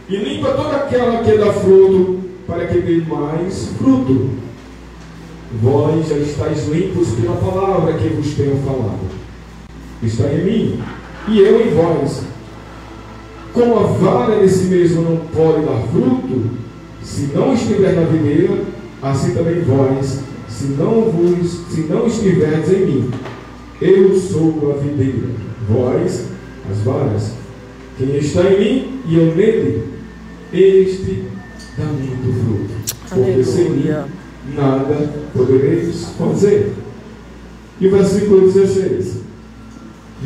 e limpa toda aquela que dá fruto, para que dê mais fruto. Vós já estáis limpos pela palavra que vos tenho falado. Está em mim, e eu em vós. Como a vara em si mesmo não pode dar fruto, se não estiver na videira, assim também vós, se não estiverdes em mim. Eu sou a videira, vós as varas. Quem está em mim e eu nele, este dá muito fruto. Porque sem mim nada podereis fazer. E o versículo 16: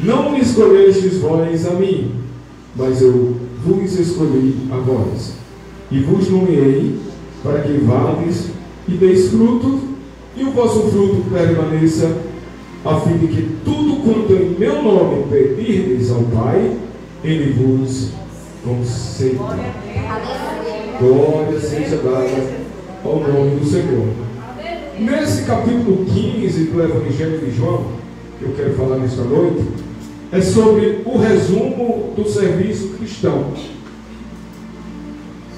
Não me escolhestes vós a mim, mas eu vos escolhi a vós, e vos nomeei para que vades e deis fruto, e o vosso fruto permaneça, a fim de que tudo quanto em meu nome pedirdes ao Pai, Ele vos conceda. Glória seja dada ao nome do Senhor. Nesse capítulo 15 do Evangelho de João, que eu quero falar nesta noite, é sobre o resumo do serviço cristão.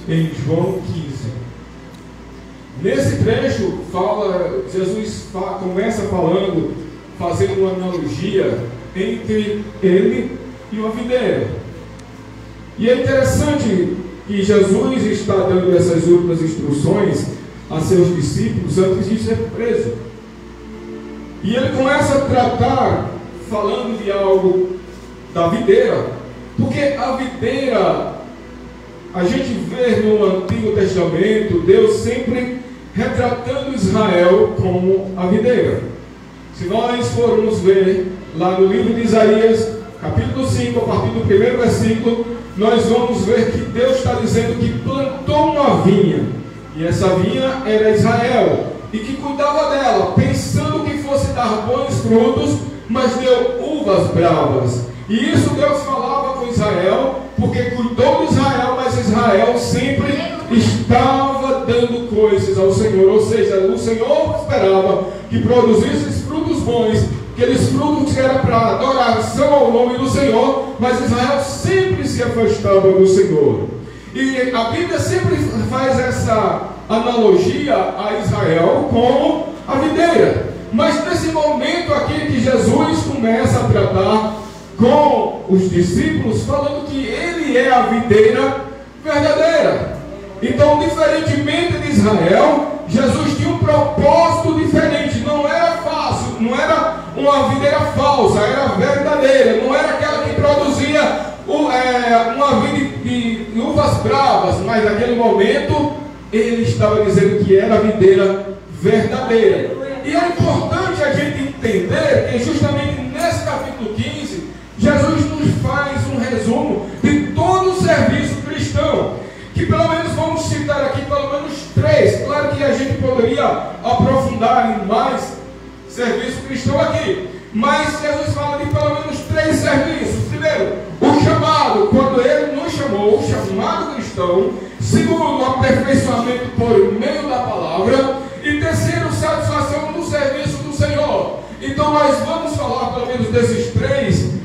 Em João 15. Nesse trecho, Jesus começa falando, fazendo uma analogia entre ele e uma videira. E é interessante que Jesus está dando essas últimas instruções a seus discípulos antes de ser preso. E ele começa a tratar, falando de algo da videira, porque a videira, a gente vê no Antigo Testamento, Deus sempre retratando Israel como a videira. Se nós formos ver lá no livro de Isaías, capítulo 5, a partir do primeiro versículo, nós vamos ver que Deus está dizendo que plantou uma vinha, e essa vinha era Israel, e que cuidava dela, pensando que fosse dar bons frutos, mas deu uvas bravas. E isso Deus falava com Israel, porque cuidou de Israel, mas Israel sempre estava dando coisas ao Senhor. Ou seja, o Senhor esperava que produzisse frutos bons, aqueles frutos que eram para adoração ao nome do Senhor, mas Israel sempre se afastava do Senhor. E a Bíblia sempre faz essa analogia a Israel como a videira. Mas nesse momento aqui que Jesus começa a tratar com os discípulos, falando que ele é a videira verdadeira. Então, diferentemente de Israel, Jesus tinha um propósito diferente. Não era fácil, não era uma videira falsa, era verdadeira. Não era aquela que produzia uma vida de uvas bravas, mas naquele momento ele estava dizendo que era a videira verdadeira. E é importante a gente entender que justamente nesse capítulo 15, Jesus nos faz um resumo de todo o serviço cristão, que pelo menos vamos citar aqui pelo menos 3. Claro que a gente poderia aprofundar em mais serviço cristão aqui, mas Jesus fala de pelo menos 3 serviços. Primeiro, o chamado, quando ele nos chamou, o chamado cristão. Segundo, o aperfeiçoamento por meio da palavra. E terceiro, satisfação no serviço do Senhor. Então nós vamos falar pelo menos desses 3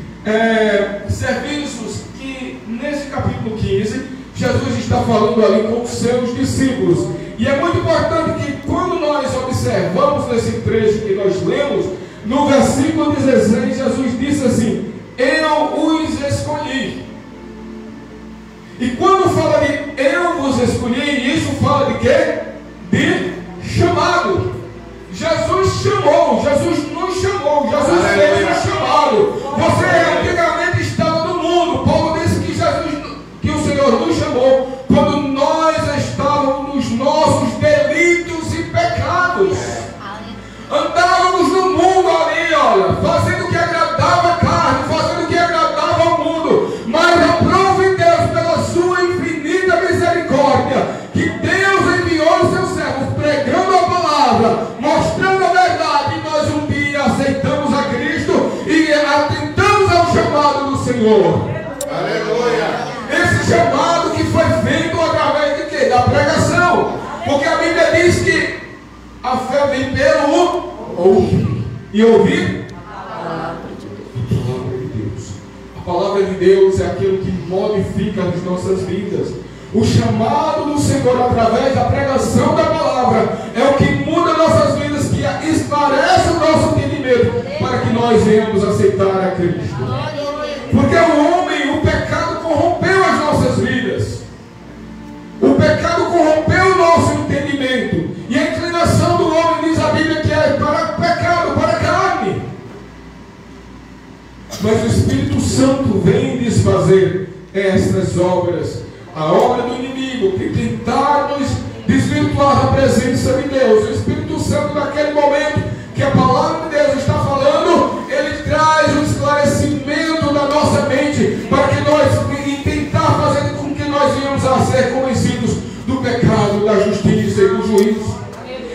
serviços que nesse capítulo 15 Jesus está falando ali com os seus discípulos. E é muito importante que quando nós observamos nesse trecho que nós lemos, no versículo 16, Jesus disse assim: eu os escolhi. E quando fala de eu vos escolhi, isso fala de quê? De chamado. Jesus chamou, Jesus nos chamou, Jesus fez um chamado. Você antigamente estava no mundo. Paulo disse que o Senhor nos chamou quando nós estávamos nos nossos delitos e pecados. Andávamos no mundo ali, olha, fazendo o que agradava a carne, fazendo o que agradava ao mundo. Mas aprove Deus pela sua infinita misericórdia, que Deus enviou os seus servos pregando a palavra, mostrando a verdade, e nós um dia aceitamos a Cristo e atentamos ao chamado do Senhor. Aleluia! Esse chamado que foi feito através de quê? Da pregação. Porque a Bíblia diz que a fé vem pelo ouvir. E ouvir? A palavra de Deus. A palavra de Deus é aquilo que modifica as nossas vidas. O chamado do Senhor através da pregação da palavra é o que muda nossas vidas, que esclarece o nosso entendimento, para que nós venhamos aceitar a Cristo. Porque o homem, o pecado corrompeu as nossas vidas. O pecado corrompeu o nosso entendimento. E a inclinação do homem, diz a Bíblia, que é para o pecado, para a carne. Mas o Espírito Santo vem desfazer estas obras. A obra do inimigo, que tentar nos desvirtuar da presença de Deus. O Espírito Santo, naquele momento que a palavra de Deus está falando, ele traz um esclarecimento da nossa mente, para que nós, e tentar fazer com que nós venhamos a ser convencidos do pecado, da justiça e do juízo.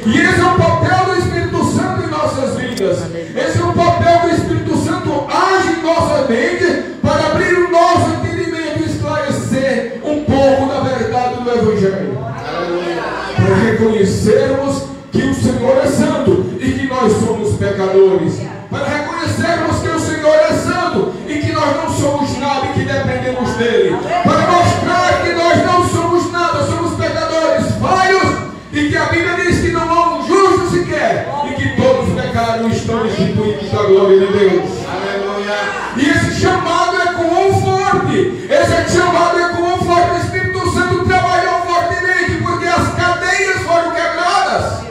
E esse é o papel do Espírito Santo em nossas vidas. Esse é o papel do Espírito Santo, age em nossa mente, para abrir o nosso entendimento e esclarecer um pouco da verdade do Evangelho. Para reconhecermos que o Senhor é santo e que nós somos pecadores. Para reconhecermos que o Senhor é santo e que nós não somos nada e que dependemos dele. Para mostrar que nós não somos nada, somos pecadores falhos e que a Bíblia diz que não há um justo sequer e que todos pecaram e estão destituídos da glória de Deus. Aleluia. E esse chamado é com forte. Esse chamado é com forte. O Espírito Santo trabalhou fortemente porque as cadeias foram quebradas.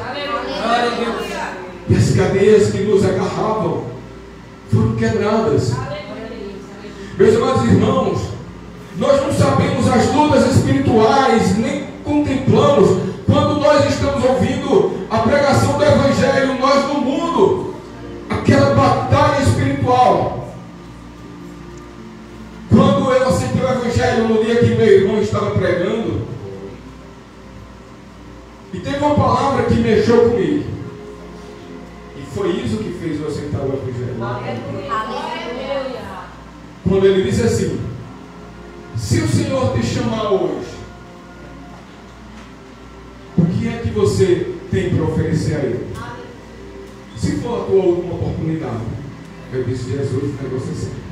Aleluia. E as cadeias que nos agarravam foram quebradas. Meus amados irmãos, nós não sabemos as lutas espirituais, nem contemplamos quando nós estamos ouvindo a pregação do Evangelho, nós no mundo, aquela batalha espiritual. Quando eu aceitei o Evangelho no dia que meu irmão estava pregando, e teve uma palavra que mexeu comigo, e foi isso que fez eu aceitar o Evangelho. Aleluia. Quando ele disse assim: se o Senhor te chamar hoje, o que é que você tem para oferecer a Ele? Se for a tua última oportunidade, eu disse: Jesus, o negócio é sério.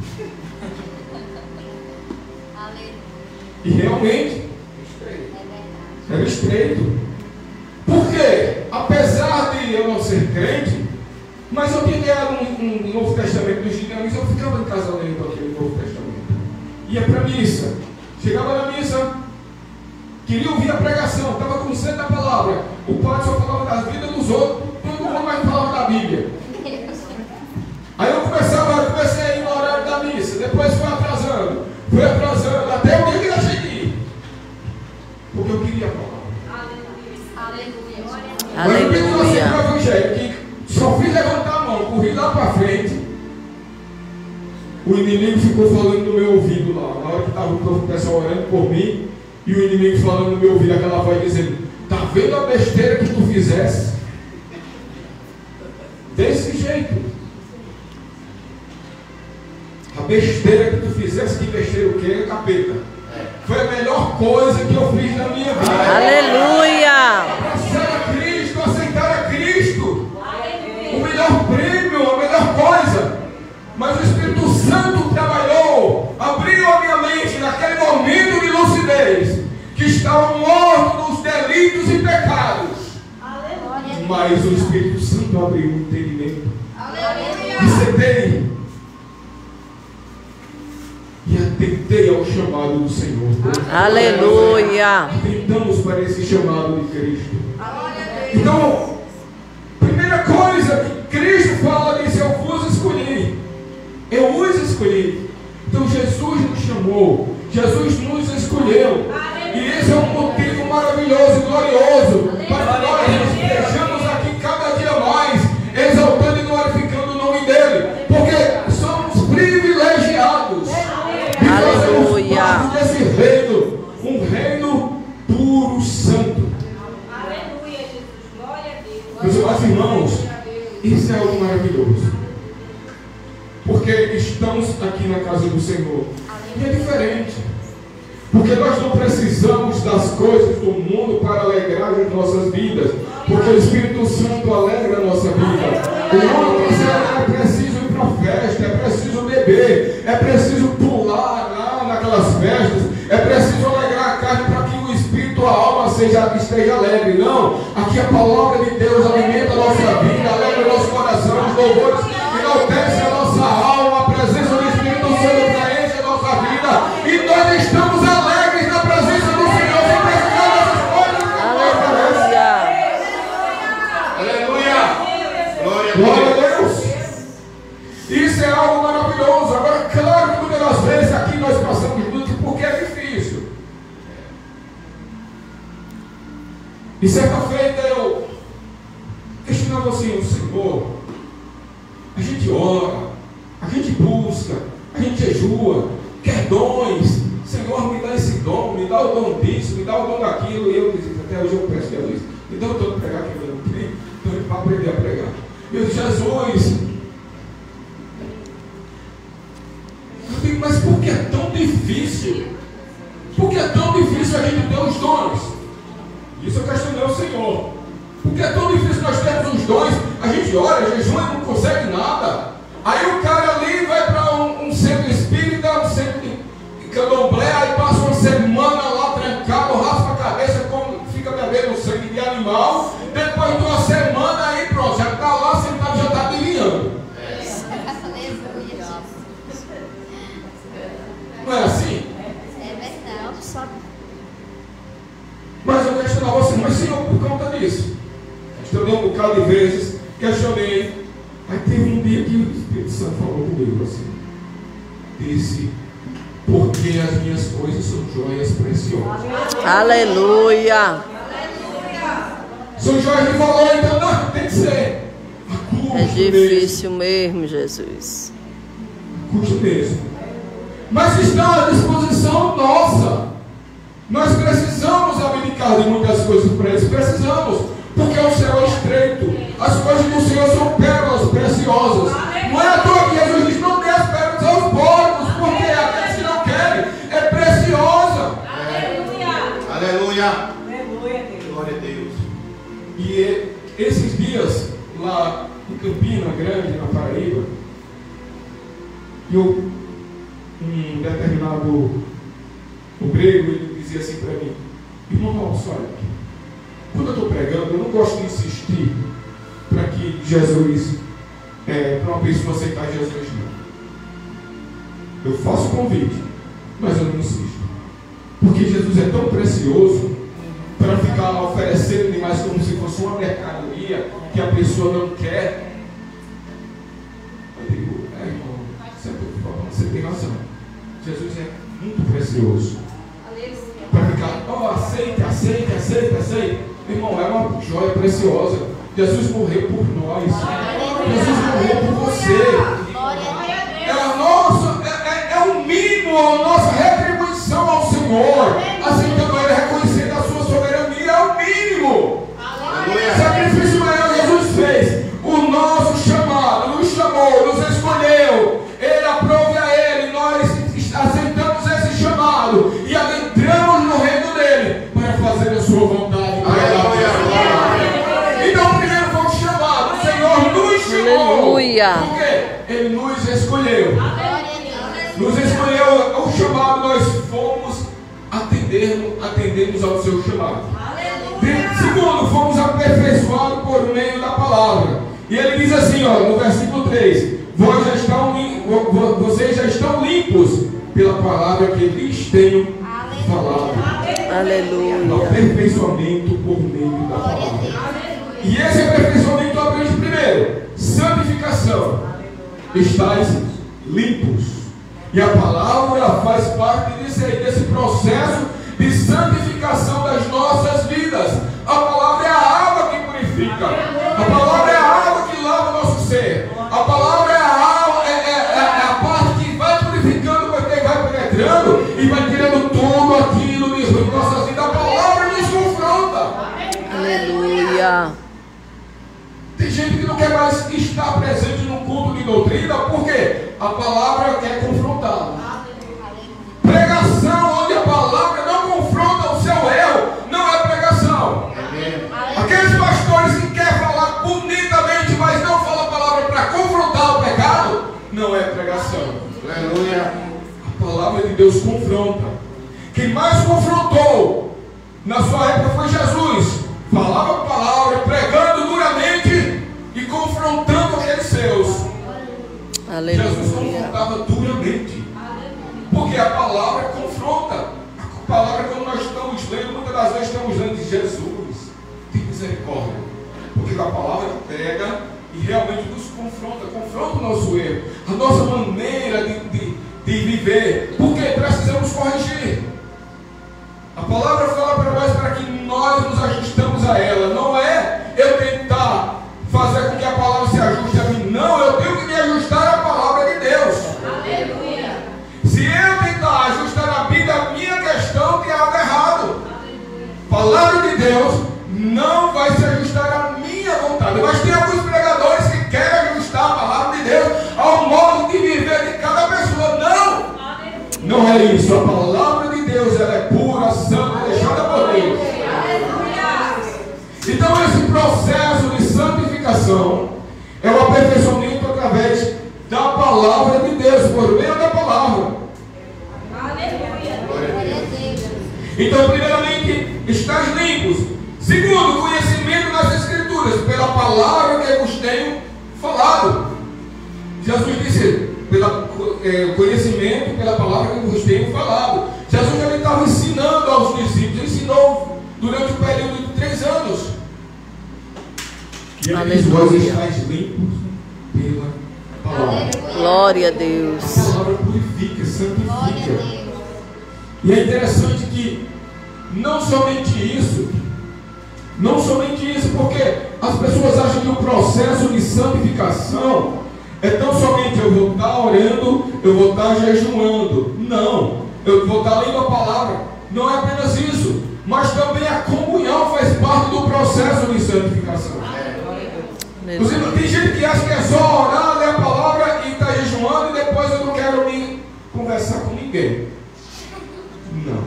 E realmente era estreito. Por quê? Apesar de eu não ser crente, mas eu tinha ganhado um Novo Testamento dos gigantes, eu ficava em casa lendo aquele Novo Testamento. Ia para a missa, chegava na missa, queria ouvir a pregação, estava com sede da palavra. O padre só falava da vida dos outros, quando não mais falava da Bíblia. Aí eu comecei a ir no horário da missa, depois fui atrasando, até o dia que eu deixei de ir. Porque eu queria a palavra. Aleluia. Mas eu pedi você para o Evangelho, que só fiz levantar a mão, corri lá para frente. O inimigo ficou falando no meu ouvido lá, na hora que estava o pessoal orando por mim. E o inimigo falando no meu ouvido, aquela voz dizendo: está vendo a besteira que tu fizesse? Desse jeito. A besteira que tu fizesse, que besteira o quê? Capeta. Foi a melhor coisa que eu fiz na minha vida. Aleluia! Abraçar a Cristo, aceitar a Cristo. O melhor prêmio, a melhor coisa. Mas o Espírito Santo trabalhou, abriu a minha mente naquele momento de lucidez, que estava morto nos delitos e pecados. Aleluia. Mas o Espírito Santo abriu o entendimento. Aleluia. E cedei. E atentei ao chamado do Senhor. Aleluia. Atentamos para esse chamado de Cristo. Então, primeira coisa que Cristo fala disso: eu vos escolhi. Eu os escolhi. Então Jesus nos chamou, Jesus nos escolheu. E esse é um motivo maravilhoso e glorioso para que nós estejamos aqui cada dia mais, exaltando e glorificando o nome dele, porque somos privilegiados. Aleluia. Fazemos parte desse reino, um reino puro, santo. Aleluia, Jesus. Glória a Deus. Meus amados irmãos, isso é algo maravilhoso. Porque estamos aqui na casa do Senhor. E é diferente. Porque nós não precisamos das coisas do mundo para alegrar as nossas vidas. Porque o Espírito Santo alegra a nossa vida. O mundo é preciso ir para a festa, é preciso beber, é preciso pular lá naquelas festas, é preciso alegrar a carne para que o você já esteja alegre. Não. Aqui a palavra de Deus alimenta a nossa vida, alegra o nosso coração, os louvores, enaltece a nossa alma, a presença do Espírito Santo preenche a nossa vida. E nós estamos alegres na presença do Senhor, sem precisar dessas coisas. Aleluia. Aleluia. Glória a Deus. Isso é algo maravilhoso. Agora, claro que muitas das vezes aqui nós passamos luta porque é difícil. E certa feita eu questionava assim, o Senhor, a gente ora, a gente busca, a gente jejua, quer dons. Senhor, me dá esse dom, me dá o dom disso, me dá o dom daquilo. E eu disse, até hoje eu peço a Deus, me dá o dom de pregar que eu não tenho, então para aprender a pregar. Eu disse, Jesus, eu digo, mas por que é tão difícil? Por que é tão difícil a gente ter os dons? Isso eu questionei ao Senhor. Por que é tão difícil nós termos os dons? A gente ora, jejua e não consegue nada. Aí o cara ali vai para um centro espírita, um centro de candomblé, aí passa uma semana lá trancado, raspa a cabeça, fica bebendo sangue de animal. Depois de uma semana aí pronto, já está lá sentado, já está adivinhando. Não é assim? É verdade. Mas eu questionava assim, mas Senhor, por conta disso. Questionei um bocado de vezes, questionei. Aí teve um dia que o Espírito Santo falou comigo assim. Disse, porque as minhas coisas são joias preciosas. Aleluia. São joias de valor, então não, tem que ser. A É difícil mesmo, Jesus. Custo mesmo. Mas está à disposição nossa. Nós precisamos abdicar de muitas coisas para eles. Precisamos. Porque o céu é estreito. As coisas do Senhor são pérolas preciosas. Não é à toa que Jesus diz, não dê as pérolas aos porcos, porque aqueles que não querem é preciosa. Aleluia. Glória a Deus. E esses dias, lá em Campina Grande, na Paraíba, um determinado obreiro, ele dizia assim para mim, irmão, olha, quando eu estou pregando, eu não gosto de insistir para que Jesus, para uma pessoa aceitar Jesus, não. Eu faço o convite, mas eu não insisto. Porque Jesus é tão precioso para ficar oferecendo demais como se fosse uma mercadoria que a pessoa não quer. Eu digo, irmão, você tem razão. Jesus é muito precioso. Para ficar, aceita. Meu irmão, é uma joia preciosa. Jesus morreu por nós. Jesus morreu por você. É o mínimo, a nossa retribuição ao Senhor. Assim também reconhecendo a sua soberania, é o mínimo. Sacrifício maior Jesus fez. O nosso chamado, nos chamou, nos escolheu. Ele aprove a Ele, nós aceitamos esse chamado e adentramos no reino dele para fazer a sua vontade. Então primeiro foi o chamado. O Senhor nos chamou. Aleluia. Porque Ele nos escolheu. Nos escolheu o chamado, nós fomos atendemos ao seu chamado. Segundo, fomos aperfeiçoados por meio da palavra. E ele diz assim, no versículo 3: vocês já estão limpos pela palavra que lhes tenho falado. Aleluia. Aperfeiçoamento por meio da palavra. E esse aperfeiçoamento abrange primeiro santificação. Estais limpos. E a palavra faz parte desse processo de santificação das nossas vidas. A palavra é a água que purifica. A palavra é a água que lava o nosso ser. A palavra é a parte que vai purificando, porque vai penetrando e vai tirando tudo aquilo de nossas vidas. A palavra nos confronta. Aleluia. Tem gente que não quer mais estar presente num culto de doutrina, porque a palavra quer confrontar. Pregação onde a palavra não confronta o seu erro, não é pregação. Aqueles pastores que querem falar bonitamente, mas não falam a palavra para confrontar o pecado, não é pregação. Aleluia. A palavra de Deus confronta. Quem mais confrontou na sua época foi Aleluia. Jesus confrontava duramente. Porque a palavra confronta. A palavra, quando nós estamos lendo, muitas das vezes estamos lendo de Jesus, tem misericórdia. Porque a palavra pega e realmente nos confronta o nosso erro, a nossa maneira de viver. Porque precisamos corrigir. A palavra fala para nós para que nós nos ajustamos a ela. Não é eu tentar fazer com que a palavra se ajuste a mim. Não, eu tenho que me ajustar à palavra de Deus. Aleluia. Se eu tentar ajustar a minha questão, tem algo errado. A palavra de Deus não vai se ajustar à minha vontade. Mas tem alguns pregadores que querem ajustar a palavra de Deus ao modo de viver de cada pessoa. Não! Não é isso. A palavra de Deus, ela é pura, santa, deixada por Deus. Então esse processo de santificação é o aperfeiçoamento através da palavra de Deus, por meio da palavra. Então, primeiramente, estás limpos. Segundo, conhecimento das Escrituras, pela palavra que eu vos tenho falado. Jesus disse, pelo conhecimento, pela palavra que eu vos tenho falado. Jesus já estava ensinando aos discípulos, ensinou durante o período de 3 anos. E ele diz, vós estáis limpos pela palavra. Glória a Deus. A palavra purifica, santifica. E é interessante que não somente isso, porque as pessoas acham que o processo de santificação é tão somente eu vou estar orando, eu vou estar jejuando. Não, eu vou estar lendo a palavra. Não é apenas isso, mas também a comunhão faz parte do processo de santificação. Inclusive, tem gente que acha que é só orar, ler a palavra e estar jejuando e depois eu não quero me conversar com ninguém. Não.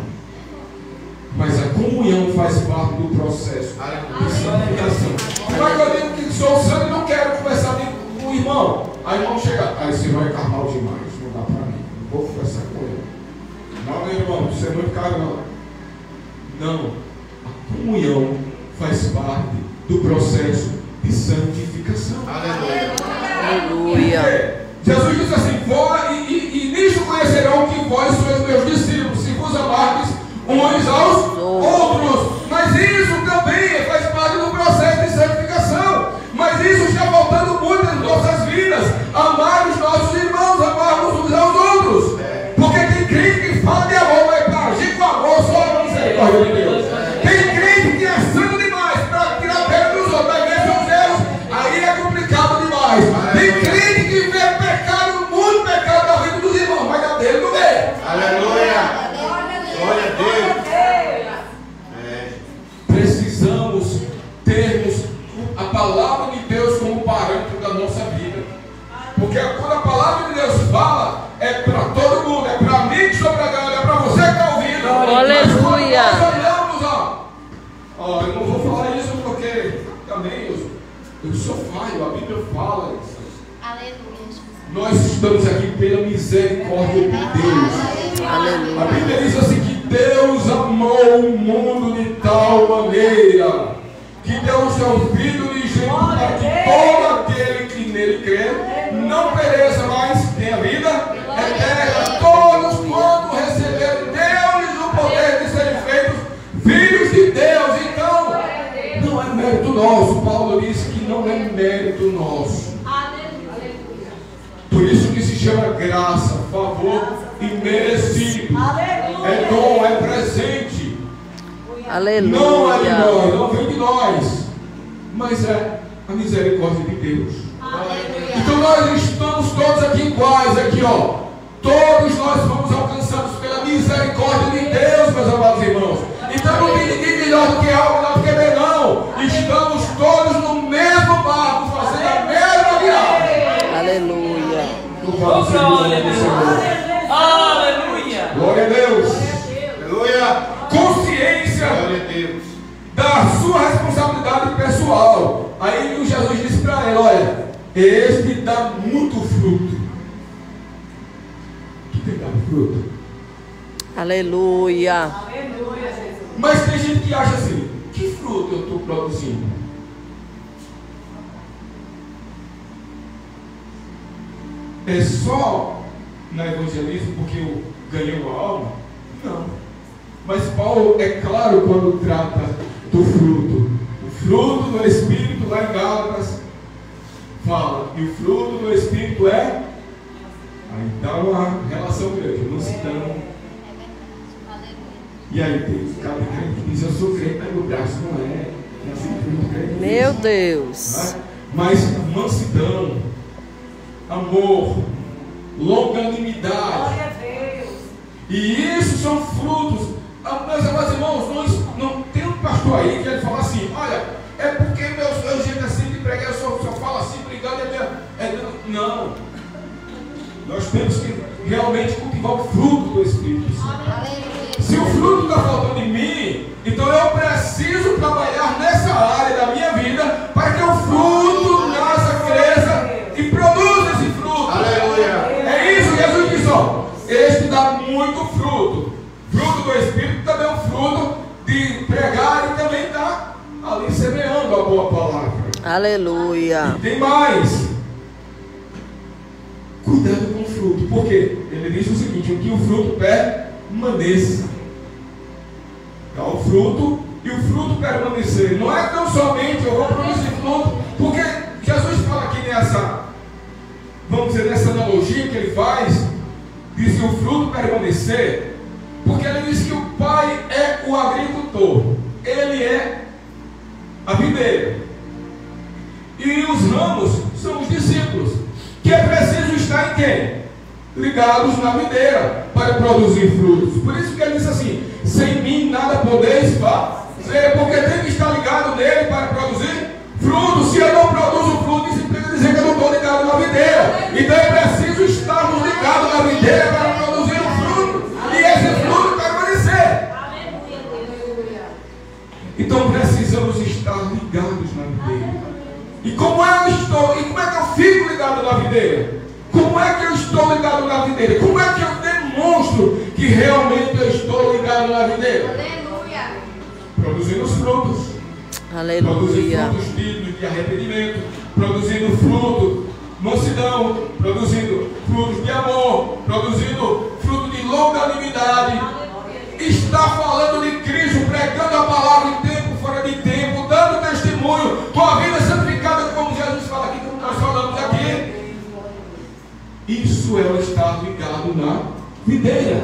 Mas a comunhão faz parte do processo de santificação. Mas eu digo que sou santo e não quero conversar com o irmão. Aí o irmão chega, esse irmão é carnal demais, não dá para mim, não vou conversar com ele. Não, meu irmão, você é muito carnal. Não. A comunhão faz parte do processo de santificação. Aleluia. Jesus disse assim, e nisto conhecerão que vós sois meus discípulos, se vos amardes uns aos outros. Mas isso também faz parte do processo de santificação. Mas isso está faltando muito nas nossas vidas. Amar os nossos irmãos, amarmos uns aos outros. Porque tem crente que fala de amor, mas para agir com amor só a misericórdia de Deus. Tem crente que é santo demais para tirar a pena dos outros, mas ver seus erros, aí é complicado demais. Tem crente que vê pecado, muito pecado da vida dos irmãos, mas a dele não vê. Aleluia. Glória a Deus. Precisamos termos a palavra de Deus como parâmetro da nossa vida. Porque quando a palavra de Deus fala, é para todo mundo, é para mim que estou pregando, é para você que está ouvindo. Aleluia. Mas quando nós olhamos, eu não vou falar isso porque também eu sou falho, a Bíblia fala isso. Aleluia. Nós estamos aqui pela misericórdia de Deus. Aleluia. A Bíblia diz assim que Deus amou o mundo de tal maneira que deu o seu Filho unigênito para que todo aquele que nele crê não pereça, mas tenha vida eterna. Todos quando receberam, deu-lhes o poder de serem feitos filhos de Deus. Então, não é mérito nosso. Paulo disse que não é mérito nosso. Por isso que se chama graça, favor imerecido. É dom, é presente. Aleluia. Não é de nós, não vem de nós, mas é a misericórdia de Deus. Então nós estamos todos aqui iguais, aqui ó. Todos nós fomos alcançados pela misericórdia de Deus, meus amados irmãos. Então não tem ninguém melhor do que A, melhor do que B, não. Estamos todos no mesmo barco, fazendo a mesma viagem. Aleluia. Aleluia. Glória a Deus. Aleluia. Consciência Glória a Deus. da sua responsabilidade pessoal. Aí Jesus disse para ele, olha, este dá muito fruto. Tu tem dado fruto? Aleluia. Mas tem gente que acha assim, que fruto eu estou produzindo? é só na evangelismo porque eu ganhei uma alma? Não. Mas Paulo é claro quando trata do fruto. O fruto do Espírito lá em Gálatas fala. E o fruto do Espírito é... Aí dá uma relação grande. Mansidão. E aí tem cada crente que diz, eu sou crente, mas meu braço não é. É assim que muito crente. Meu Deus. Mas mansidão, amor, longanimidade. Glória a Deus. E isso são frutos. Meus amados irmãos, não tem um pastor aí que ele fala assim, olha, é porque meu jeito assim de pregar, eu só falo assim, brigando, não. Nós temos que realmente cultivar o fruto do Espírito Santo. Se o fruto está faltando em mim, então eu preciso trabalhar nessa área da minha vida para que o fruto nasça, cresça e produza esse fruto. Aleluia. É isso que Jesus diz, ó. Este dá muito fruto. Fruto do Espírito também é um fruto de pregar e também está ali semeando a boa palavra. Aleluia. E tem mais. Cuidado com o fruto. Por quê? Ele diz o seguinte, que o fruto permaneça. Dá o fruto e o fruto permanecer. Não é tão somente eu vou produzir fruto, porque Jesus fala aqui nessa, vamos dizer, nessa analogia que ele faz, diz que o fruto permanecer, porque ele diz que o Pai é o agricultor, ele é a videira, e os ramos são os discípulos, que é preciso estar em quem? Ligados na videira, para produzir frutos. Por isso que ele diz assim, sem mim nada podeis fazer, porque tem que estar ligado nele para produzir frutos. Se eu não produzo fruto, isso implica dizer que eu não estou ligado na videira. Então é preciso estarmos ligados na videira para produzir um fruto, e esse fruto permanecer. Então precisamos estar ligados na videira. E como é que eu fico ligado na videira? Como é que eu estou ligado na videira? Como é que eu demonstro que realmente eu estou ligado na videira? Aleluia. Produzindo os frutos. Aleluia. Produzindo frutos dignos de arrependimento. Produzindo fruto, mansidão. Produzindo frutos de amor. Produzindo fruto de longanimidade. Está falando de Cristo, pregando a palavra em tempo, fora de tempo, dando testemunho, com a vida santificada, como Jesus fala aqui, como nós falamos aqui. Isso é o estar ligado na videira.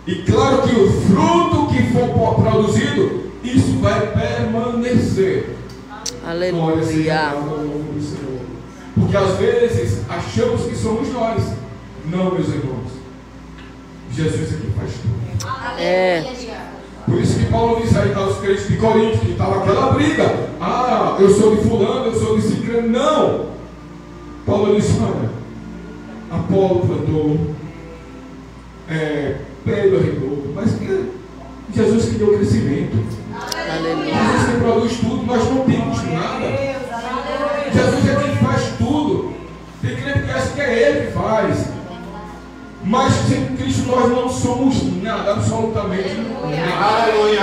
E claro que o fruto que for produzido, isso vai permanecer. Aleluia. Porque às vezes achamos que somos nós. Não, meus irmãos. Jesus aqui faz tudo. É. Por isso que Paulo diz aí aos crentes de Corinto, que estava aquela briga. Ah, eu sou de fulano, eu sou de ciclano. Não. Paulo disse, olha, Apolo plantou, Pedro regou, mas Jesus que deu crescimento. Aleluia. Jesus que produz tudo, nós não temos nada. Jesus é quem faz tudo. Tem crente que acha que é Ele que faz. Mas sem Cristo nós não somos nada, absolutamente nada. Aleluia.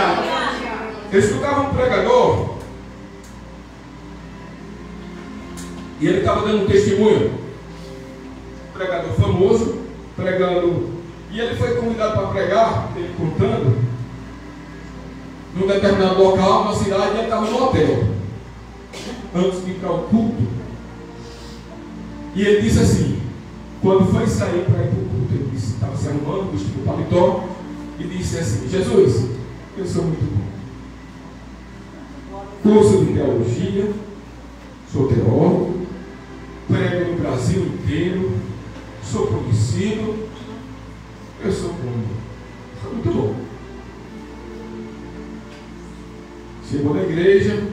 Eu escutava um pregador e ele estava dando um testemunho. Um pregador famoso, pregando. E ele foi convidado para pregar, ele contando, num determinado local, na cidade, e ele estava no hotel, antes de ir para o culto. E ele disse assim, quando foi sair para ir para o culto, ele disse, estava se arrumando, vestindo o paletó, e disse assim, Jesus, eu sou muito bom. Curso de teologia, sou teólogo, prego no Brasil inteiro, sou conhecido, eu sou bom. Sou muito bom. Chegou na igreja,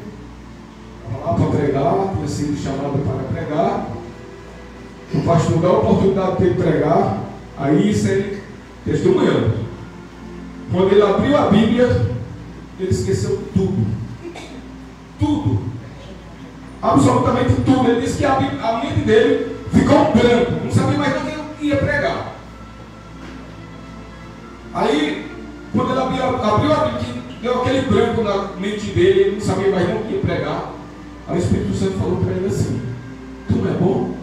estava lá para pregar, tinha sido chamado para pregar. O pastor dá a oportunidade de ele pregar, aí isso ele testemunhando. Quando ele abriu a Bíblia, ele esqueceu tudo. Tudo. Absolutamente tudo. Ele disse que a mente dele ficou branco, não sabia mais o que ele ia pregar. Aí, quando ele abriu a Bíblia, deu aquele branco na mente dele, ele não sabia mais o que ia pregar. Aí o Espírito Santo falou para ele assim, tu não é bom?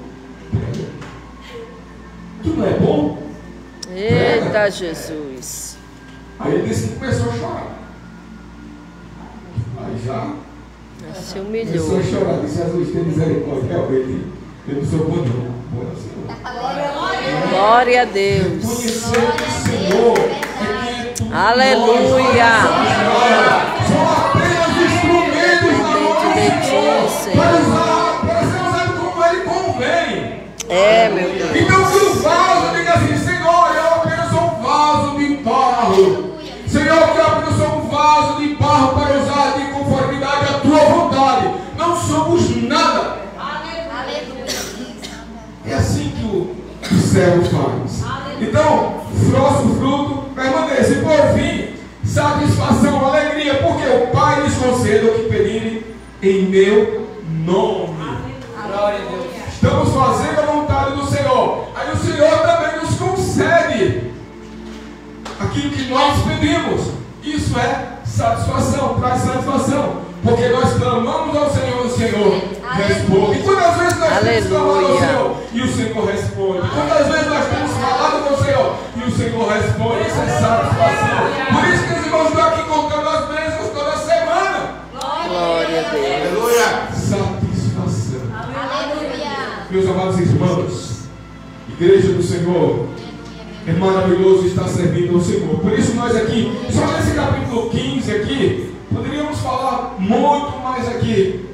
não é bom? Eita, Jesus. Aí ele disse que começou a chorar. Aí já Se começou humilhou. a chorar. Disse: Jesus, tem misericórdia. Realmente, eu não sou bom, não. Bom é o Senhor. Glória a Deus. Conhecer o Senhor é quem é tudo. Aleluia. São apenas instrumentos na mão do Dentro de Senhor ti, Senhor. para ser usado como Ele convém. É, meu Deus. Então que o vaso diga assim: Senhor, eu apenas sou um vaso de barro. Senhor, que eu apenas sou um vaso de barro para usar de conformidade à tua vontade. Não somos nada. É assim que o céu faz. Então, nosso fruto permanece. E por fim, satisfação, alegria, porque o Pai lhes concede o que pedirem em meu nome. Glória a Deus. Estamos fazendo a vontade do Senhor. Aí o Senhor também nos concede aquilo que nós pedimos. Isso é satisfação, traz satisfação. Porque nós clamamos ao Senhor, o Senhor responde. E quantas vezes nós temos clamado ao Senhor e o Senhor responde? Quantas vezes nós temos falado com o Senhor e o Senhor responde? Isso é satisfação. Por isso que os irmãos estão aqui contando as bênçãos toda semana. Glória a Deus. Satisfação. Aleluia. Meus amados irmãos, Igreja do Senhor, é maravilhoso estar servindo ao Senhor. Por isso nós aqui, só nesse capítulo 15 aqui, poderíamos falar muito mais aqui,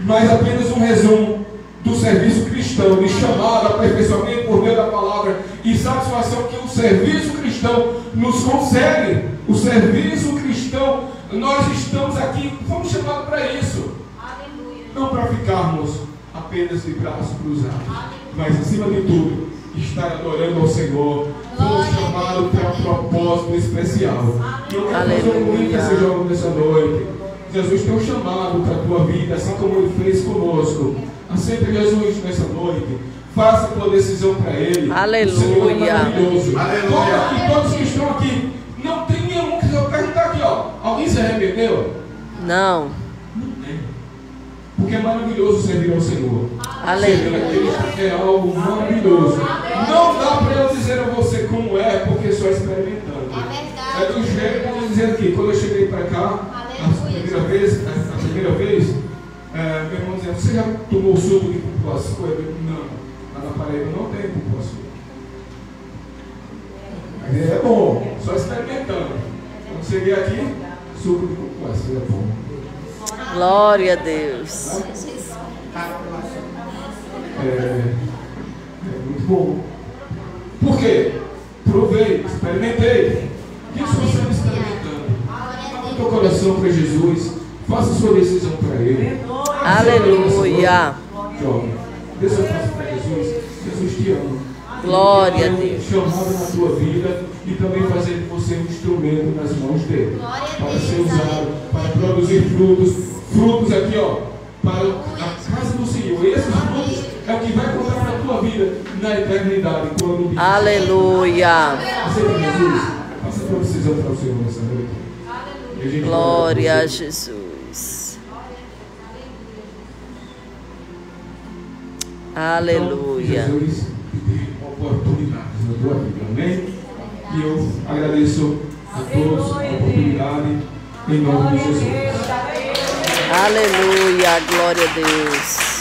mas apenas um resumo do serviço cristão, de chamado, aperfeiçoamento por meio da palavra e satisfação que o serviço cristão nos concede. O serviço cristão, nós estamos aqui, fomos chamados para isso. Não para ficarmos apenas de braços cruzados, mas acima de tudo, estar adorando ao Senhor. Fomos chamados para um propósito especial. E eu quero fazer um convite a esse jovem nessa noite. Jesus tem um chamado para a tua vida, assim como Ele fez conosco. Aceita Jesus nessa noite. Faça a tua decisão para Ele. Aleluia. O Senhor é maravilhoso. Aleluia. Todos que estão aqui, não tem nenhum que eu perguntar aqui, ó. Alguém se arrependeu? Não. Não tem. Porque é maravilhoso servir ao Senhor. Aleluia. Servir a Cristo é algo maravilhoso. Não dá para eu dizer a você como é, porque só experimentando. É do jeito que eu estou dizendo aqui. Quando eu cheguei para cá, a primeira vez, meu irmão dizia: você já tomou suco de cupuaçu? Eu digo: não, lá na Paraíba não tem cupuaçu. Mas é bom, só experimentando. Quando cheguei aqui, suco de cupuaçu é bom. Glória a Deus. É muito bom. Por quê? Provei, experimentei. O que você está experimentando? Abra o teu coração para Jesus. Faça sua decisão para Ele. Aleluia. Jovem, dê seu passo para Jesus. Jesus te ama. Glória a Ele tem Deus. chamado na tua vida e também fazer de você um instrumento nas mãos dele. Para ser usado, para produzir frutos. Frutos aqui, ó, para a casa do Senhor. E esses frutos é o que vai contar na tua vida na eternidade. Quando Aleluia. aceita Jesus, faça a tua decisão para o Senhor nessa noite. E a gente vai Glória orar a por você. Jesus. Então, Aleluia. Jesus te dê oportunidades na tua vida. Amém? E eu agradeço a todos a oportunidade em nome de Jesus. Aleluia. Glória a Deus.